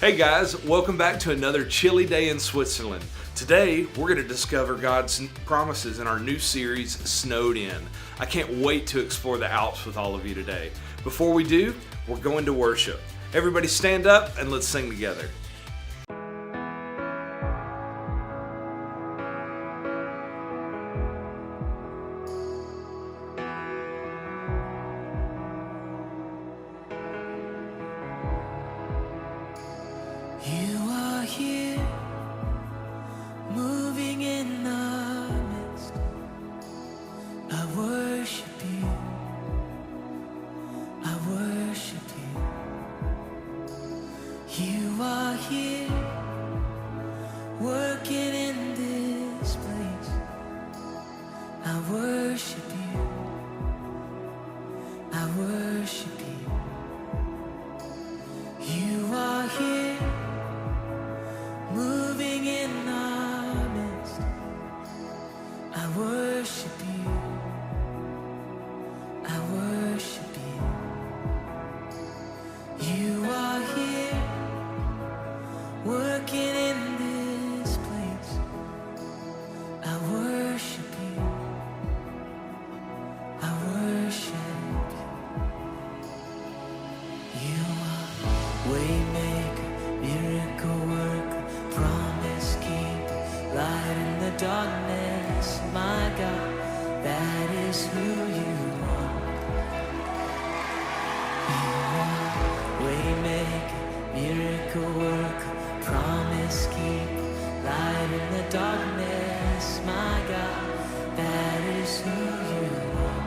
Hey guys, welcome back to another chilly day in Switzerland. Today, we're going to discover God's promises in our new series, Snowed In. I can't wait to explore the Alps with all of you today. Before we do, we're going to worship. Everybody stand up and let's sing together. You are here, moving in the midst. I worship you, I worship you. You are here, working in this place. I worship you, I worship you. You are here, moving in our midst. I worship you, I worship you. You are here, working in this place. I worship you, I worship you. You are waymaker, miracle worker, promise keeper, light in the darkness. My God, that is who you are. You are waymaker, miracle worker, promise keeper, light in the darkness. My God, that is who you are.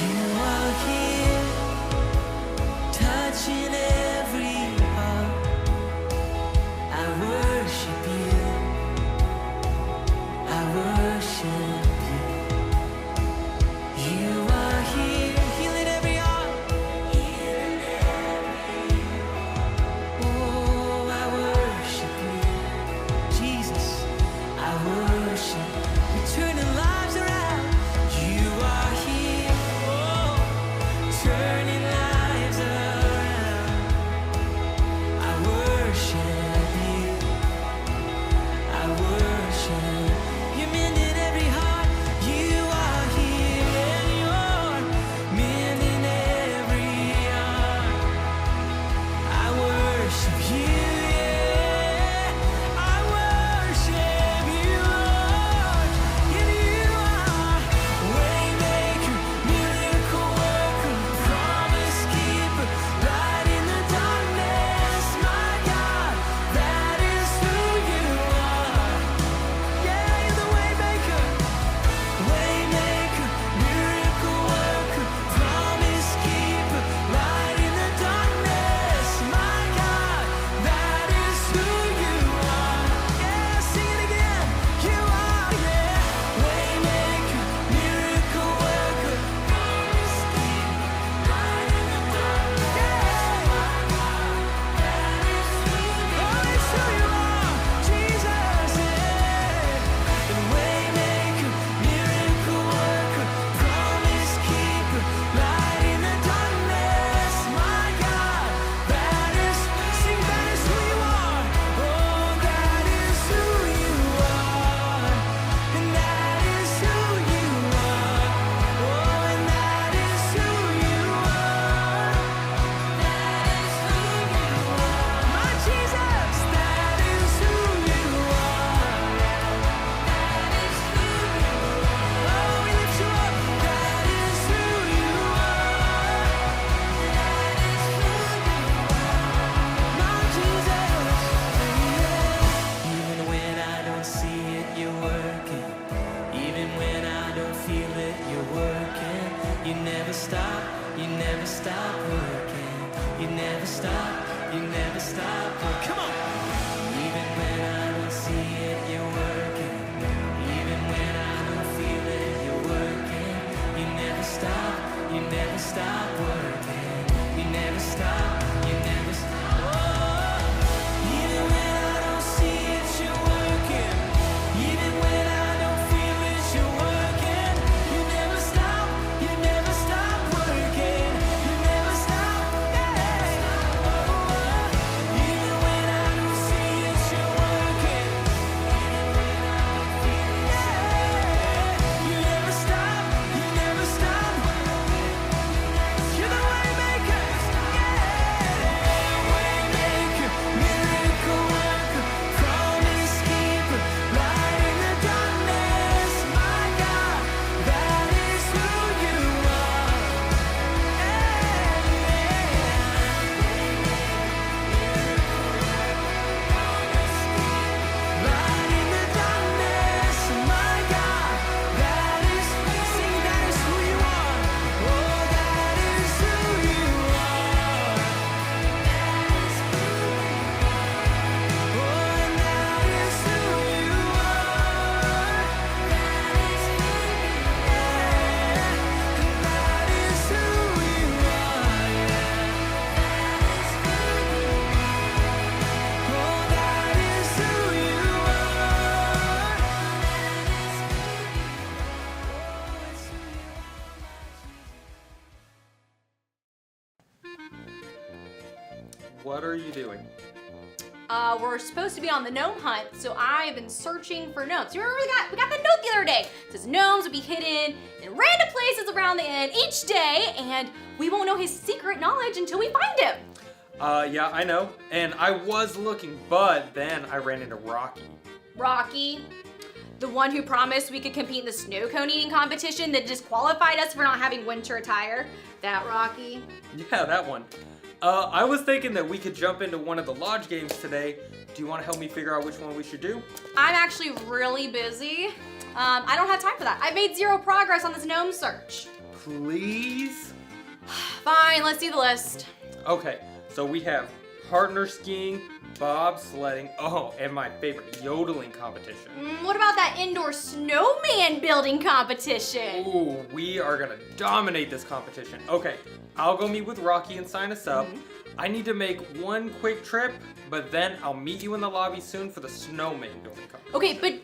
You are here, touching every heart. I worship you, I worship you. You are here, healing every heart, healing every heart. Oh, I worship you, Jesus, I worship you, turning lives around. You are here, oh, turning lives around. I worship you, I worship. You're mending every heart. You are here and you're mending every heart. I worship you, yeah. I worship you, Lord. You are waymaker, miracle worker, promise keeper, light in the darkness. My God, that is who you are. Yeah, you're the waymaker, waymaker, miracle worker, promise keeper, light in the darkness. My God, that is who you are. Yeah, sing it again. You are, yeah, waymaker, miracle worker, promise keeper, light in the darkness. Yeah, my God, that is who you are. Oh, it's who you are, Jesus. Yeah, and waymaker, miracle worker, promise keeper, light in the darkness. My God, that is, sing, that is who you are. Oh, that is who you are. And that is who you are. Oh, and that is who you are. That is who you are. My Jesus, that is who you are. That is who you are. Oh, we lift you up. That is who you are. That is who you are. My Jesus. Even when I don't see it, you're working. Even when I don't feel it, you're working. You never stop, you never stop working. You never stop, you never stop working. Come on. Even when I don't see it, you're working. Even when I don't feel it, you're working. You never stop, you never stop working. You never stop, you never stop. Oh, even when I don't see it, you're working. Even when I don't feel it, you're working. You never stop, you never stop working. You never stop, yeah. Oh, what are you doing? We're supposed to be on the gnome hunt, so I've been searching for gnomes. You remember we got that note the other day? It says gnomes will be hidden in random places around the inn each day, and we won't know his secret knowledge until we find him. Yeah, I know. And I was looking, but then I ran into Rocky. Rocky? The one who promised we could compete in the snow cone eating competition that disqualified us for not having winter attire? That Rocky? Yeah, that one. I was thinking that we could jump into one of the lodge games today. Do you want to help me figure out which one we should do? I'm actually really busy. I don't have time for that. I've made 0 progress on this gnome search. Please? Fine, let's see the list. Okay, so we have partner skiing, bobsledding, and my favorite, yodeling competition. What about that indoor snowman building competition? Ooh, we are gonna dominate this competition. Okay, I'll go meet with Rocky and sign us up. I need to make one quick trip, but then I'll meet you in the lobby soon for the snowman building competition. Okay, but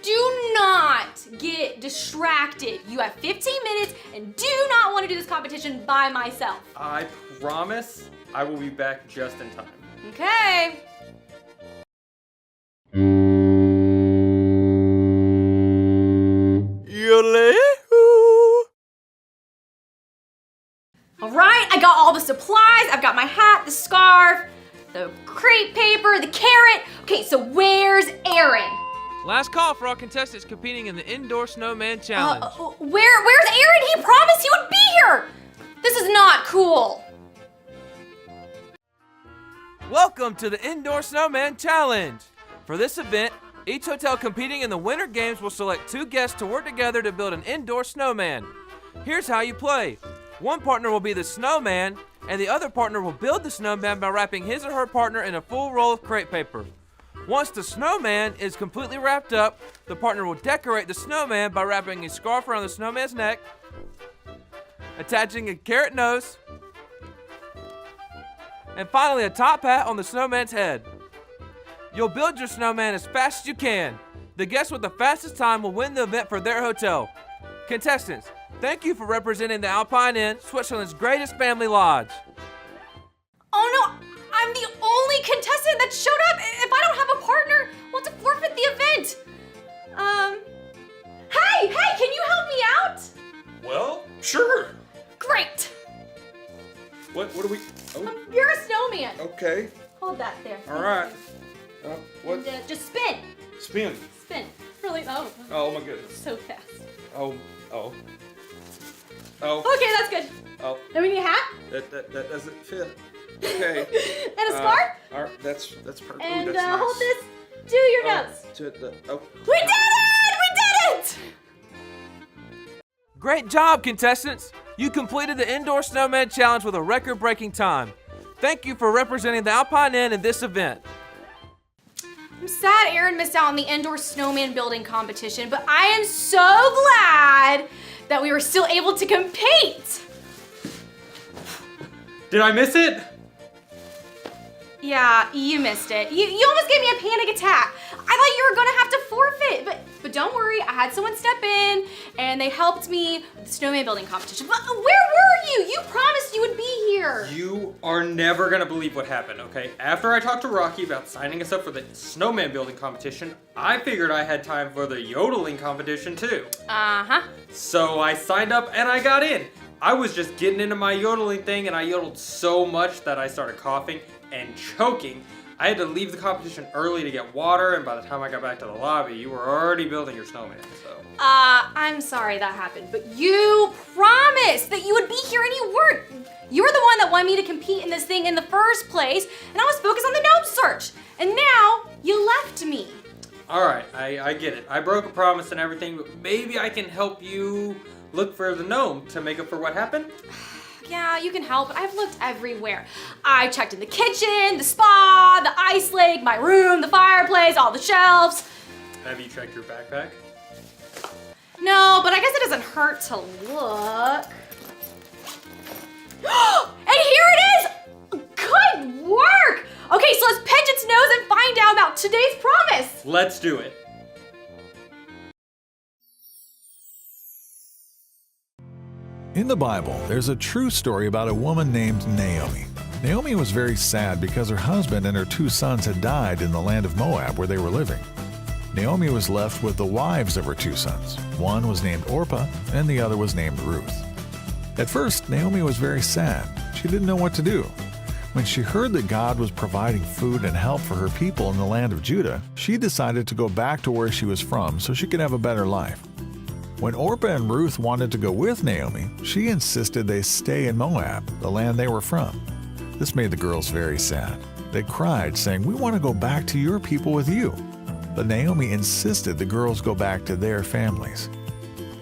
do not get distracted. You have 15 minutes and do not want to do this competition by myself. I promise I will be back just in time. Okay. All right, I got all the supplies. I've got my hat, the scarf, the crepe paper, the carrot. Okay, so where's Aaron? Last call for all contestants competing in the Indoor Snowman Challenge. Where's Aaron? He promised he would be here. This is not cool. Welcome to the Indoor Snowman Challenge. For this event, each hotel competing in the Winter Games will select 2 guests to work together to build an indoor snowman. Here's how you play. One partner will be the snowman, and the other partner will build the snowman by wrapping his or her partner in a full roll of crepe paper. Once the snowman is completely wrapped up, the partner will decorate the snowman by wrapping a scarf around the snowman's neck, attaching a carrot nose, and finally a top hat on the snowman's head. You'll build your snowman as fast as you can. The guest with the fastest time will win the event for their hotel. Contestants, thank you for representing the Alpine Inn, Switzerland's greatest family lodge. Oh no, I'm the only contestant that showed up. If I don't have a partner, we'll have to forfeit the event. Hey, can you help me out? Well, sure. Great. What do we? Oh, You're a snowman. okay. Hold that there. All right. What? And, just spin. Spin. Spin. Really? Oh. Oh my goodness. So fast. Oh. Okay, that's good. Oh. Then we need a hat. That doesn't fit. Okay. And a scarf. All right. That's perfect. And Ooh, that's nice. hold this to your nose. We did it! We did it! Great job, contestants! You completed the Indoor Snowman Challenge with a record-breaking time. Thank you for representing the Alpine Inn in this event. I'm sad Aaron missed out on the indoor snowman building competition, but I am so glad that we were still able to compete. Did I miss it? Yeah, you missed it. You almost gave me a panic attack. I thought you were gonna have to forfeit, but don't worry, I had someone step in and they helped me with the snowman building competition. But where were you? You promised you would be here. You are never gonna believe what happened, okay? After I talked to Rocky about signing us up for the snowman building competition, I figured I had time for the yodeling competition too. Uh-huh. So I signed up and I got in. I was just getting into my yodeling thing and I yodeled so much that I started coughing and choking. I had to leave the competition early to get water, and by the time I got back to the lobby, you were already building your snowman, so. I'm sorry that happened, but you promised that you would be here and you weren't. You were the one that wanted me to compete in this thing in the first place, and I was focused on the gnome search. And now, you left me. All right, I get it. I broke a promise and everything, but maybe I can help you look for the gnome to make up for what happened? Yeah, you can help, but I've looked everywhere. I checked in the kitchen, the spa, the ice lake, my room, the fireplace, all the shelves. Have you checked your backpack? No, but I guess it doesn't hurt to look. And here it is! Good work! Okay, so let's pinch its nose and find out about today's promise. Let's do it. In the Bible, there's a true story about a woman named Naomi. Naomi was very sad because her husband and her 2 sons had died in the land of Moab where they were living. Naomi was left with the wives of her 2 sons. One was named Orpah and the other was named Ruth. At first, Naomi was very sad. She didn't know what to do. When she heard that God was providing food and help for her people in the land of Judah, she decided to go back to where she was from so she could have a better life. When Orpah and Ruth wanted to go with Naomi, she insisted they stay in Moab, the land they were from. This made the girls very sad. They cried, saying, "We want to go back to your people with you." But Naomi insisted the girls go back to their families.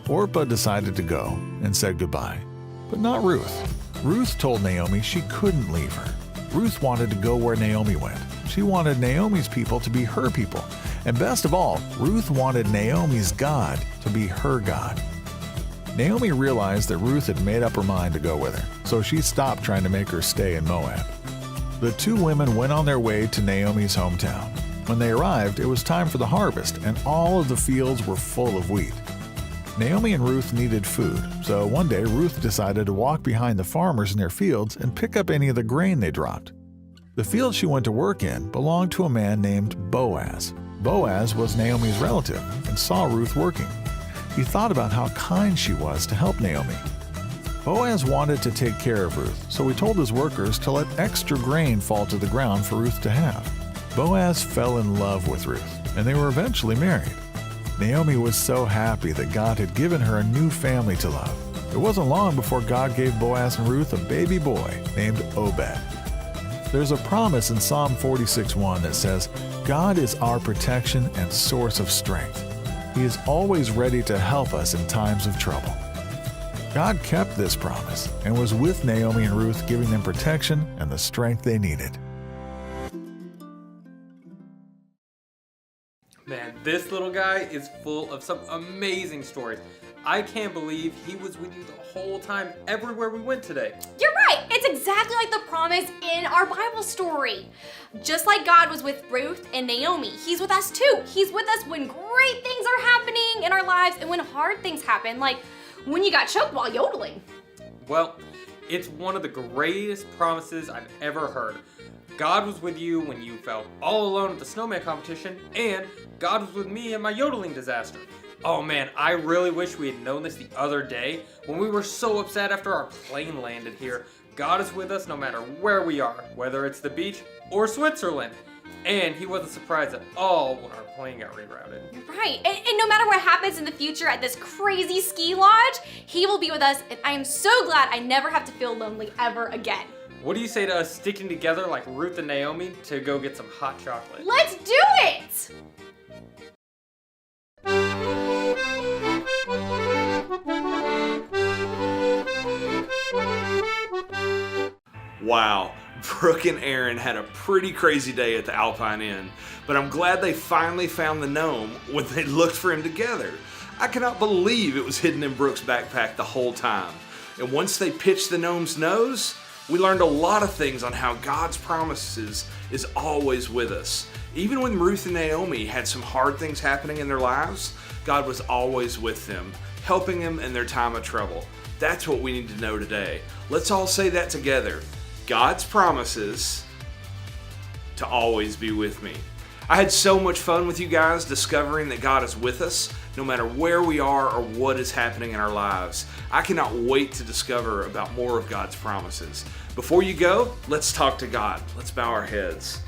Orpah decided to go and said goodbye, but not Ruth. Ruth told Naomi she couldn't leave her. Ruth wanted to go where Naomi went. She wanted Naomi's people to be her people. And best of all, Ruth wanted Naomi's God to be her God. Naomi realized that Ruth had made up her mind to go with her, so she stopped trying to make her stay in Moab. The 2 women went on their way to Naomi's hometown. When they arrived, it was time for the harvest, and all of the fields were full of wheat. Naomi and Ruth needed food, so one day Ruth decided to walk behind the farmers in their fields and pick up any of the grain they dropped. The field she went to work in belonged to a man named Boaz. Boaz was Naomi's relative and saw Ruth working. He thought about how kind she was to help Naomi. Boaz wanted to take care of Ruth, so he told his workers to let extra grain fall to the ground for Ruth to have. Boaz fell in love with Ruth, and they were eventually married. Naomi was so happy that God had given her a new family to love. It wasn't long before God gave Boaz and Ruth a baby boy named Obed. There's a promise in Psalm 46:1 that says, "God is our protection and source of strength. He is always ready to help us in times of trouble." God kept this promise and was with Naomi and Ruth, giving them protection and the strength they needed. Man, this little guy is full of some amazing stories. I can't believe he was with you the whole time, everywhere we went today. You're right. It's exactly like the promise in our Bible story. Just like God was with Ruth and Naomi, He's with us too. He's with us when great things are happening in our lives and when hard things happen, like when you got choked while yodeling. Well, it's one of the greatest promises I've ever heard. God was with you when you felt all alone at the snowman competition, and God was with me in my yodeling disaster. Oh man, I really wish we had known this the other day when we were so upset after our plane landed here. God is with us no matter where we are, whether it's the beach or Switzerland. And He wasn't surprised at all when our plane got rerouted. Right, and no matter what happens in the future at this crazy ski lodge, He will be with us, and I am so glad I never have to feel lonely ever again. What do you say to us sticking together like Ruth and Naomi to go get some hot chocolate? Let's do it! Wow, Brooke and Aaron had a pretty crazy day at the Alpine Inn, but I'm glad they finally found the gnome when they looked for him together. I cannot believe it was hidden in Brooke's backpack the whole time. And once they pitched the gnome's nose, we learned a lot of things on how God's promises is always with us. Even when Ruth and Naomi had some hard things happening in their lives, God was always with them, helping them in their time of trouble. That's what we need to know today. Let's all say that together. God's promises to always be with me. I had so much fun with you guys discovering that God is with us no matter where we are or what is happening in our lives. I cannot wait to discover about more of God's promises. Before you go, let's talk to God. Let's bow our heads.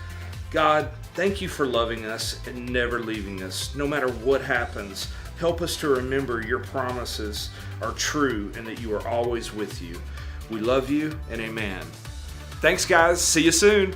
God, thank you for loving us and never leaving us. No matter what happens, help us to remember your promises are true and that you are always with you. We love you and amen. Thanks guys. See you soon.